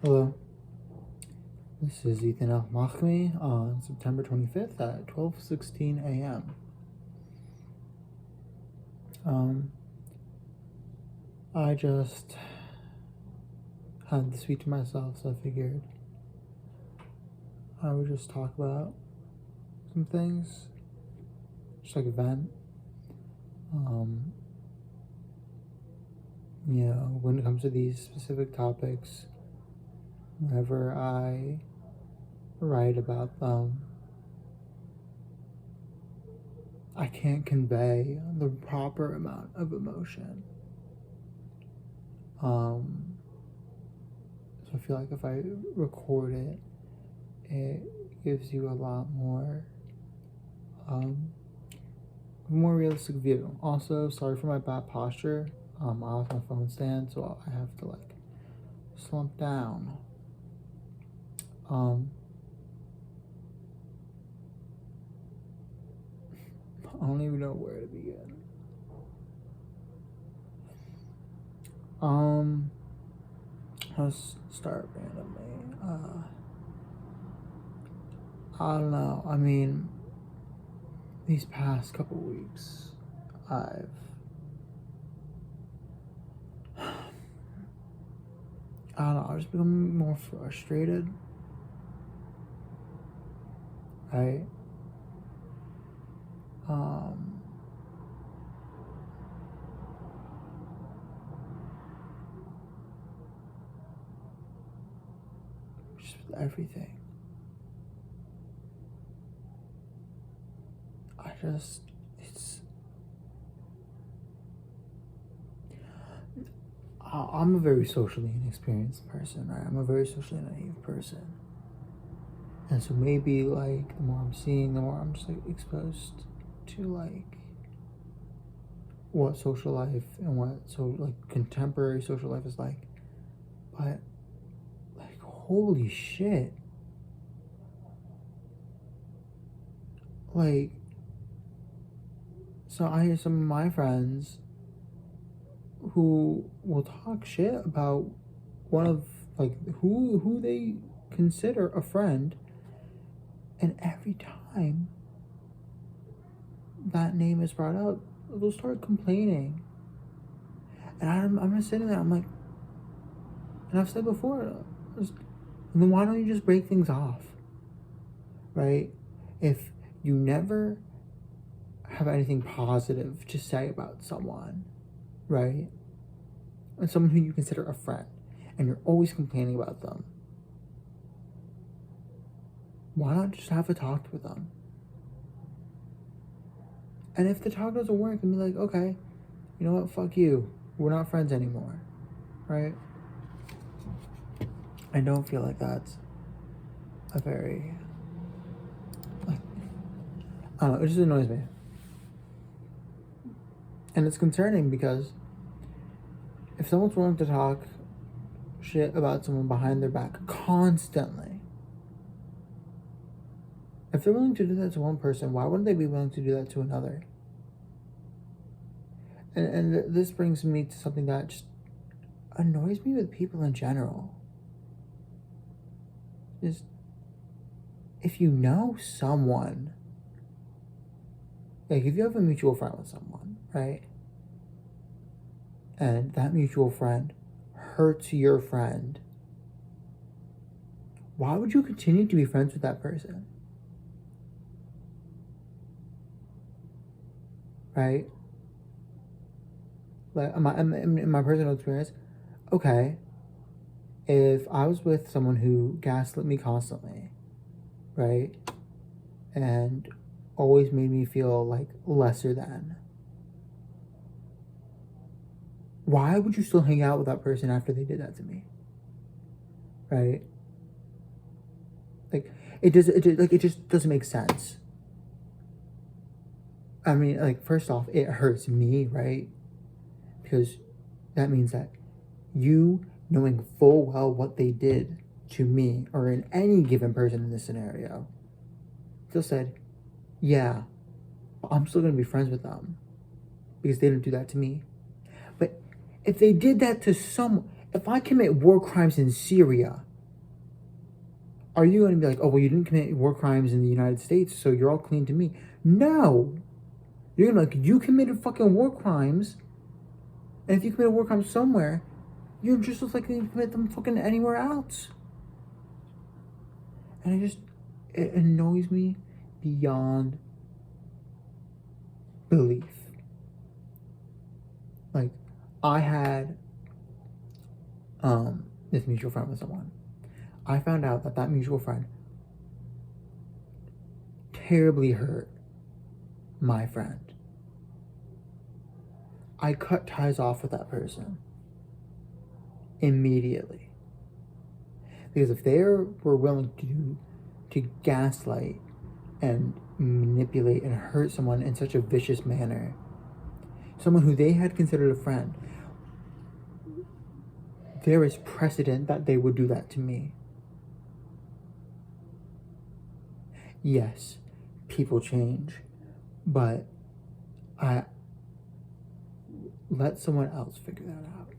Hello, this is Ethan Al-Mahmi on September 25th at 12:16 a.m. I just had this week to myself, so I figured I would just talk about some things, just like a vent. When it comes to these specific topics, whenever I write about them, I can't convey the proper amount of emotion. So I feel like if I record it, it gives you a lot more realistic view. Also, sorry for my bad posture. I lost my phone stand, so I have to slump down. I don't even know where to begin. Let's start randomly. I don't know. I mean, these past couple weeks, I don't know, I've just become more frustrated. Right? Just with everything. I'm a very socially inexperienced person, right? I'm a very socially naive person. And so maybe, the more I'm seeing, the more I'm just, exposed to, what social life and what, contemporary social life is like. But, holy shit. So I hear some of my friends who will talk shit about one of who they consider a friend, and every time that name is brought up, they'll start complaining. And I'm just sitting there, I'm like, and I've said before, then why don't you just break things off, right? If you never have anything positive to say about someone, right? And someone who you consider a friend, and you're always complaining about them, why not just have a talk with them? And if the talk doesn't work, then be like, okay, you know what, fuck you. We're not friends anymore, right? I don't feel like that's a very, I don't know, it just annoys me. And it's concerning because if someone's willing to talk shit about someone behind their back constantly, if they're willing to do that to one person, why wouldn't they be willing to do that to another? And this brings me to something that just annoys me with people in general. Is if you know someone, if you have a mutual friend with someone, right? And that mutual friend hurts your friend, why would you continue to be friends with that person? Right? In my personal experience, okay, if I was with someone who gaslit me constantly, right, and always made me feel like lesser than, why would you still hang out with that person after they did that to me? Right? It just doesn't make sense. I mean, first off, it hurts me, right? Because that means that you, knowing full well what they did to me or in any given person in this scenario, still said, yeah, I'm still going to be friends with them because they didn't do that to me. But if they did that to if I commit war crimes in Syria are you going to be like, oh, well, you didn't commit war crimes in the United States, so you're all clean to me? No. You're going to be like, you committed fucking war crimes, and if you commit a war crime somewhere, you're just as likely to commit them fucking anywhere else. And it annoys me beyond belief. Like, I had this mutual friend with someone. I found out that mutual friend terribly hurt my friend. I cut ties off with that person immediately. Because if they were willing to gaslight and manipulate and hurt someone in such a vicious manner, someone who they had considered a friend, there is precedent that they would do that to me. Yes, people change, but I let someone else figure that out.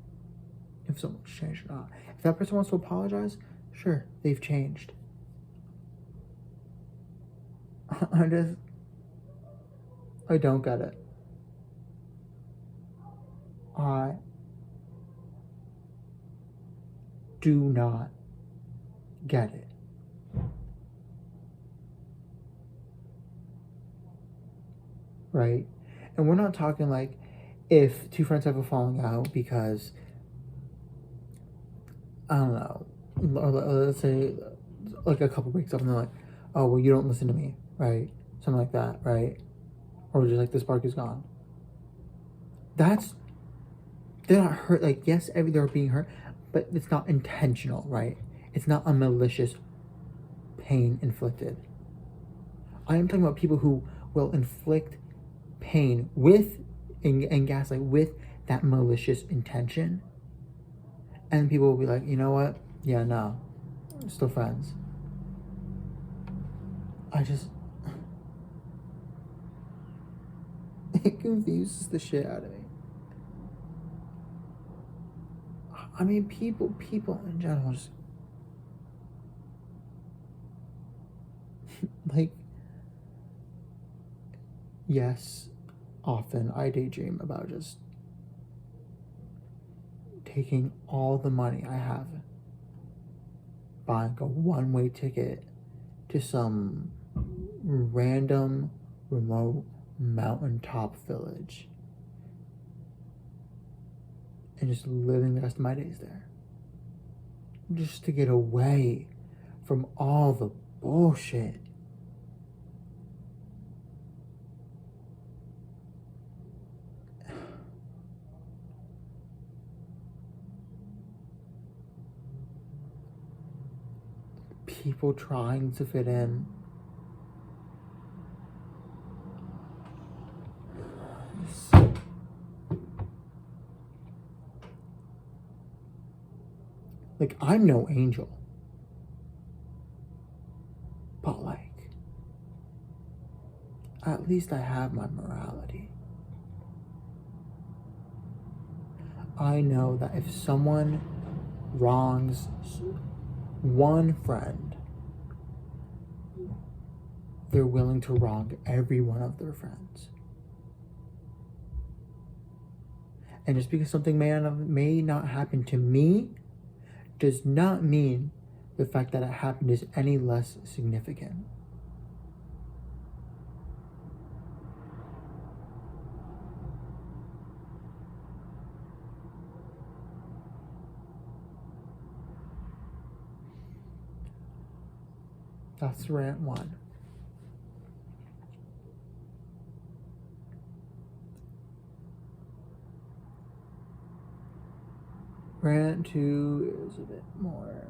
If someone's changed or not. If that person wants to apologize, sure, they've changed. I don't get it. I do not get it. Right? And we're not talking like if two friends have a falling out because, I don't know, or let's say like a couple breaks up and they're like, oh, well, you don't listen to me, right? Something like that, right? Or just like the spark is gone. They're not hurt. Like, yes, they're being hurt, but it's not intentional, right? It's not a malicious pain inflicted. I am talking about people who will inflict pain with and gaslight with that malicious intention, and people will be like, you know what? Yeah, no, we're still friends. It confuses the shit out of me. I mean, people in general just like, yes, often I daydream about just taking all the money I have, buying a one-way ticket to some random remote mountaintop village and just living the rest of my days there, just to get away from all the bullshit. People trying to fit in. Like, I'm no angel, but like, at least I have my morality. I know that if someone wrongs one friend, they're willing to wrong every one of their friends. And just because something may not happen to me does not mean the fact that it happened is any less significant. That's rant 1. Rant 2 is a bit more.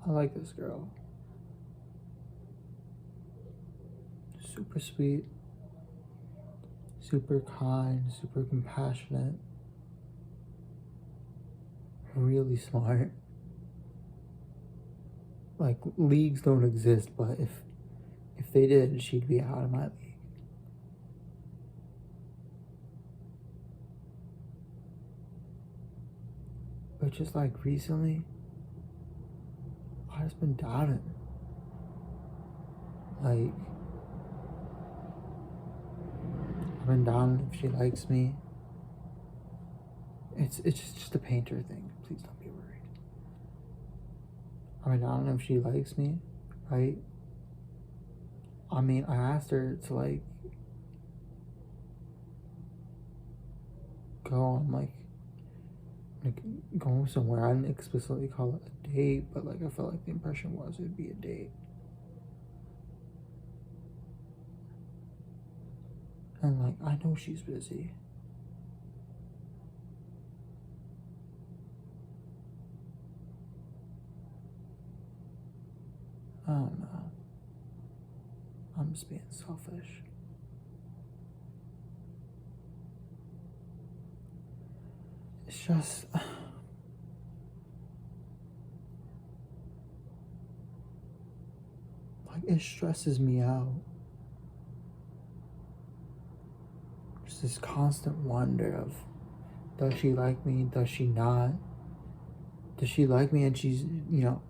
I like this girl. Super sweet, super kind, super compassionate, really smart. Like, leagues don't exist, but if they did, she'd be out of my league. But just like recently, I've just been doubting. Like, I've been doubting if she likes me. It's just a painter thing. Please don't be worried. I mean, I don't know if she likes me, right? I mean, I asked her to like go on like go somewhere. I didn't explicitly call it a date, but like I felt like the impression was it'd be a date. And like I know she's busy. I don't know. I'm just being selfish. It's just like it stresses me out. Just this constant wonder of, does she like me? Does she not? Does she like me? And she's,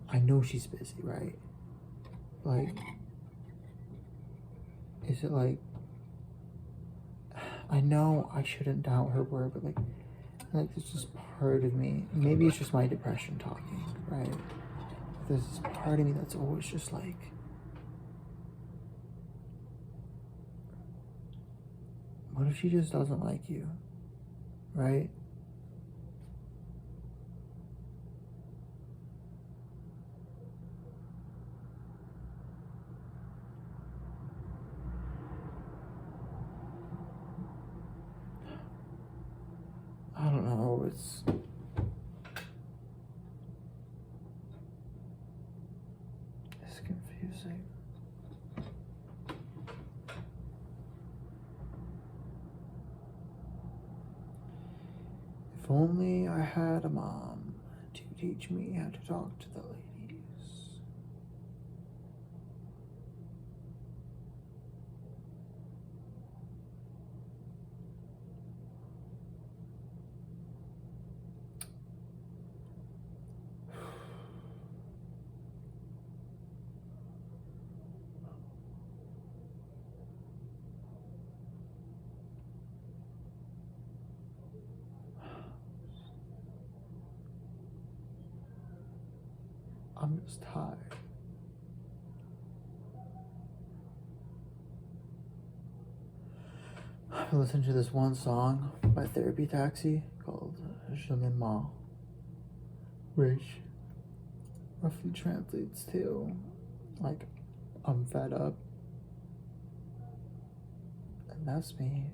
I know she's busy, right? Like, is it like, I know I shouldn't doubt her word, but like it's just part of me. Maybe it's just my depression talking, right? There's this part of me that's always just like, what if she just doesn't like you, right? I don't know, it's confusing. If only I had a mom to teach me how to talk to the ladies. I'm just tired. I listened to this one song by Therapy Taxi called Je m'aime mal, which roughly translates to like, I'm fed up. And that's me.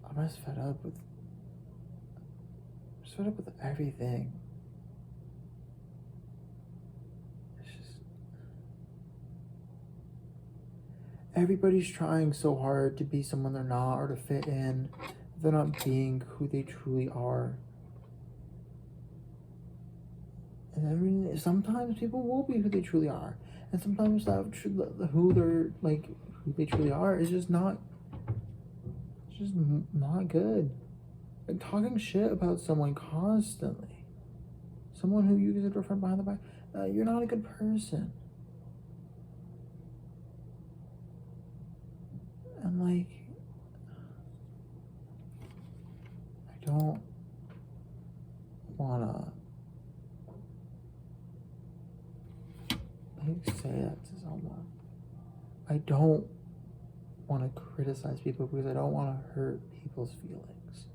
I'm just fed up with everything. It's just everybody's trying so hard to be someone they're not or to fit in. They're not being who they truly are. And I mean, sometimes people will be who they truly are, and sometimes who they truly are is just not. It's just not good. Like talking shit about someone constantly, someone who you consider a friend behind the back, you're not a good person. And like, I don't wanna say that to someone. I don't want to criticize people because I don't want to hurt people's feelings.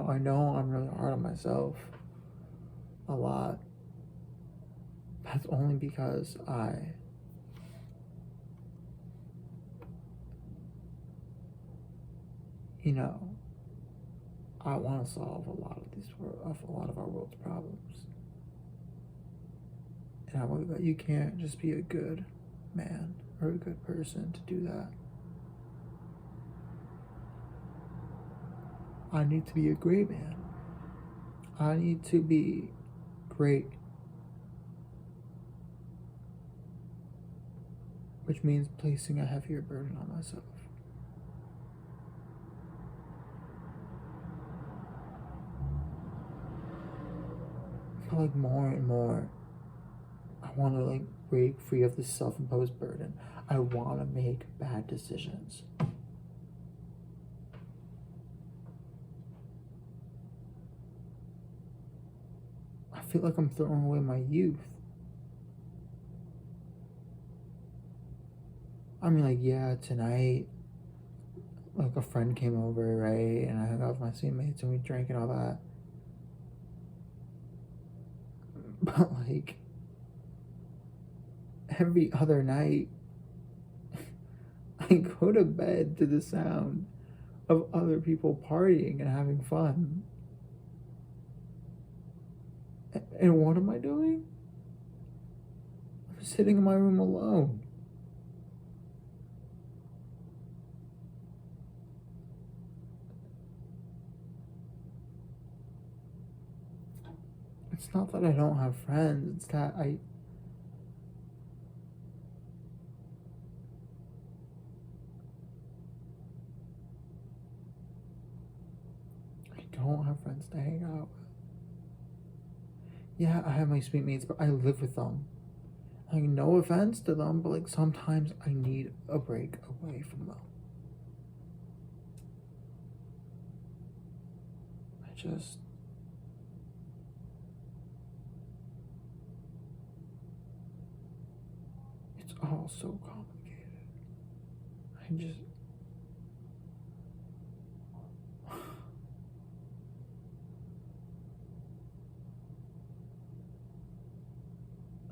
I know I'm really hard on myself a lot. That's only because I want to solve a lot of our world's problems. And I believe that you can't just be a good man or a good person to do that. I need to be a great man. I need to be great. Which means placing a heavier burden on myself. But like more and more, I want to like break free of this self-imposed burden. I want to make bad decisions. I feel like I'm throwing away my youth. I mean, like, yeah, tonight, like, a friend came over, right? And I hung out with my teammates and we drank and all that. But, like, every other night, I go to bed to the sound of other people partying and having fun. And what am I doing? I'm sitting in my room alone. It's not that I don't have friends, it's that I don't have friends to hang out with. Yeah, I have my sweet mates, but I live with them. Like, no offense to them, but like sometimes I need a break away from them. It's all so complicated. I just,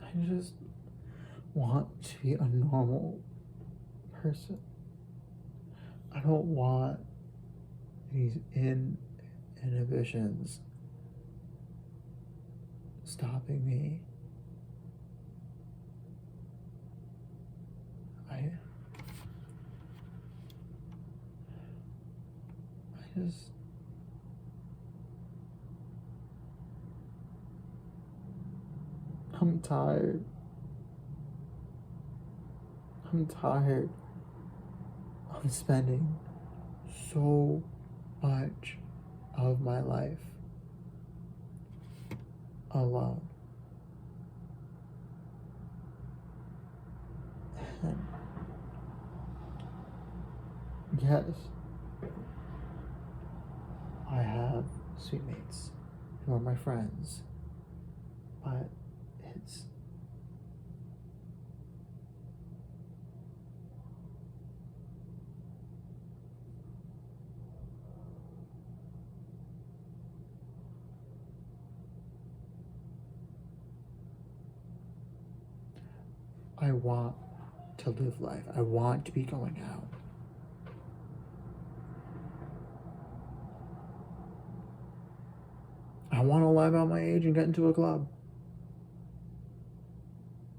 I just want to be a normal person. I don't want these inhibitions stopping me. I'm tired. I'm tired of spending so much of my life alone. And yes, I have sweet mates who are my friends, but I want to live life. I want to be going out. I want to lie about my age and get into a club.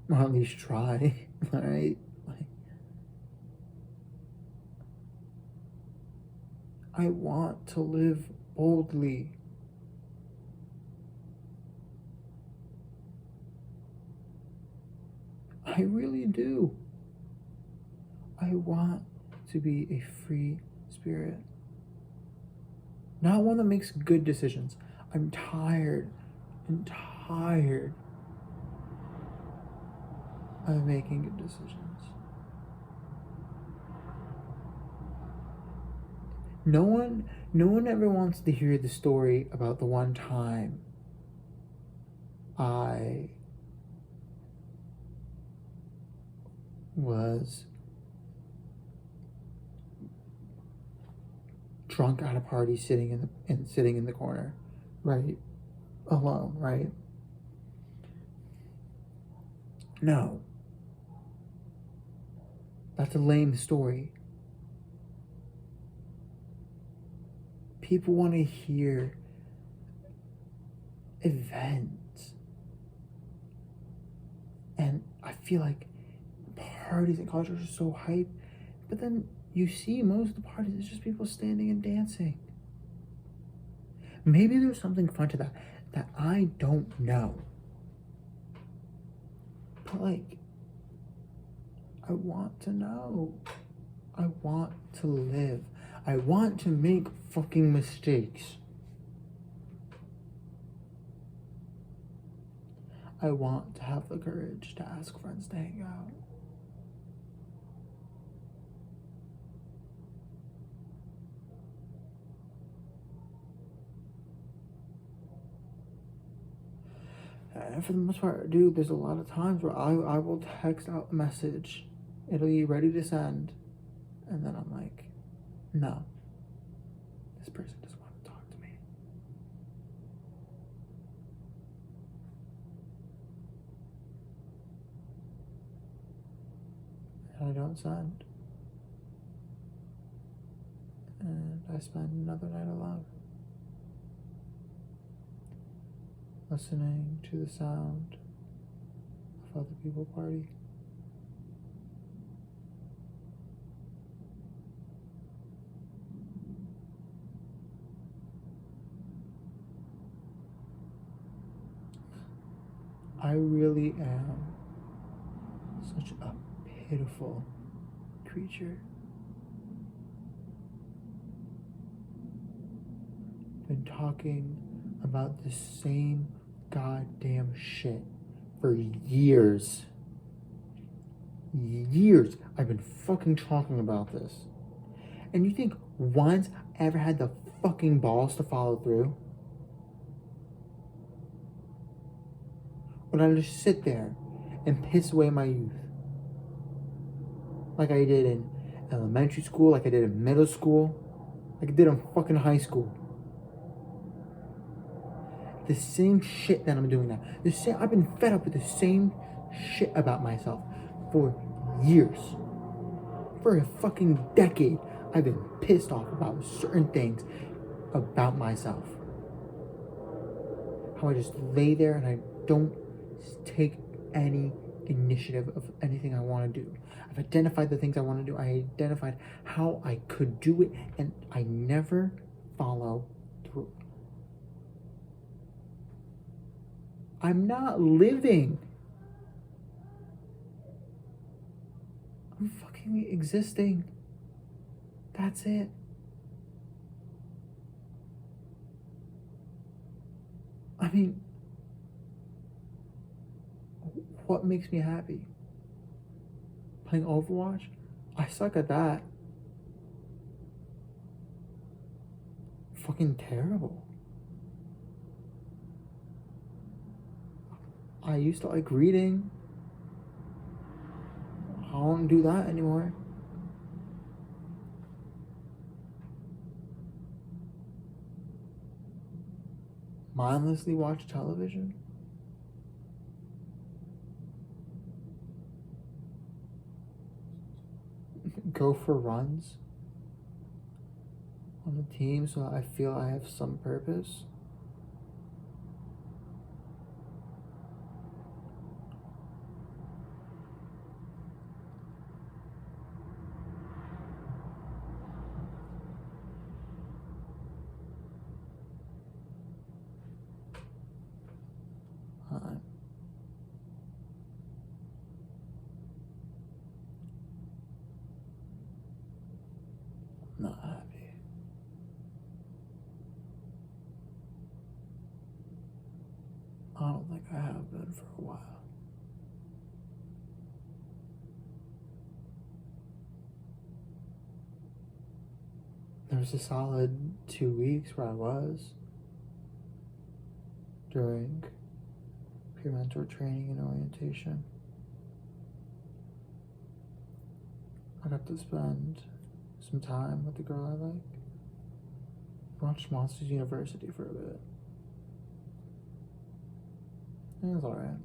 Or at least try, right? I want to live boldly. I really do. I want to be a free spirit. Not one that makes good decisions. I'm tired of making good decisions. No one ever wants to hear the story about the one time I was drunk at a party, sitting in the corner, right, alone, right? No, that's a lame story. People want to hear events, and I feel like parties and college are just so hype, but then you see most of the parties, it's just people standing and dancing. Maybe there's something fun to that I don't know. But like, I want to know. I want to live. I want to make fucking mistakes. I want to have the courage to ask friends to hang out. And for the most part, dude, there's a lot of times where I will text out a message. It'll be ready to send. And then I'm like, no. This person doesn't want to talk to me. And I don't send. And I spend another night alone, listening to the sound of other people party. I really am such a pitiful creature. Been talking about the same goddamn shit for years. Years I've been fucking talking about this. And you think once I ever had the fucking balls to follow through? Would I just sit there and piss away my youth? Like I did in elementary school, like I did in middle school, like I did in fucking high school. The same shit that I'm doing now. I've been fed up with the same shit about myself for years. For a fucking decade, I've been pissed off about certain things about myself. How I just lay there and I don't take any initiative of anything I want to do. I've identified the things I want to do. I identified how I could do it, and I never follow through. I'm not living. I'm fucking existing. That's it. I mean, what makes me happy? Playing Overwatch? I suck at that. Fucking terrible. I used to like reading. I don't do that anymore. Mindlessly watch television? Go for runs on a team so I feel I have some purpose? I'm not happy. I don't think I have been for a while. There was a solid 2 weeks where I was during peer mentor training and orientation. I got to spend some time with the girl I like. Watched Monsters University for a bit. It was alright.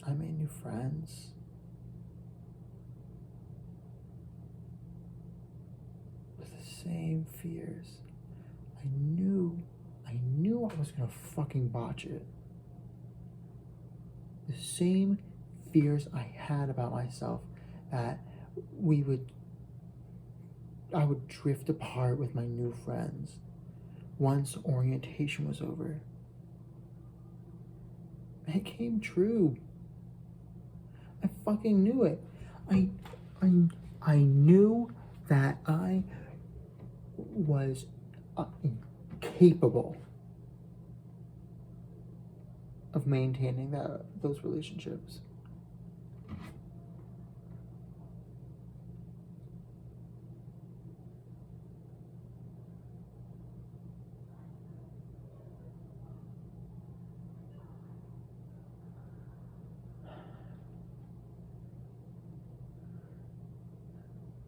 I made new friends. With the same fears. I knew I was gonna fucking botch it. The same fears I had about myself, that I would drift apart with my new friends once orientation was over. It came true. I fucking knew it. I knew that I was incapable of maintaining those relationships.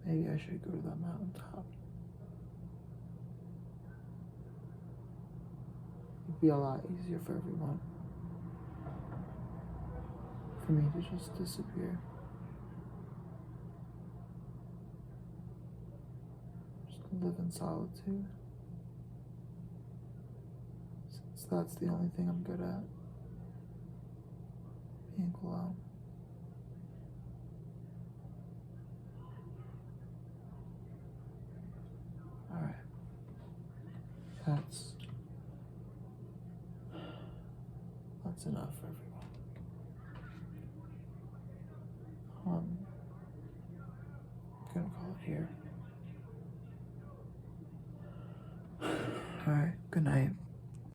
Maybe I should go to that mountaintop. It'd be a lot easier for everyone. For me to just disappear. Just live in solitude. Since that's the only thing I'm good at. Being alone. Alright. That's enough for everyone. I'm gonna call it here. Alright, good night.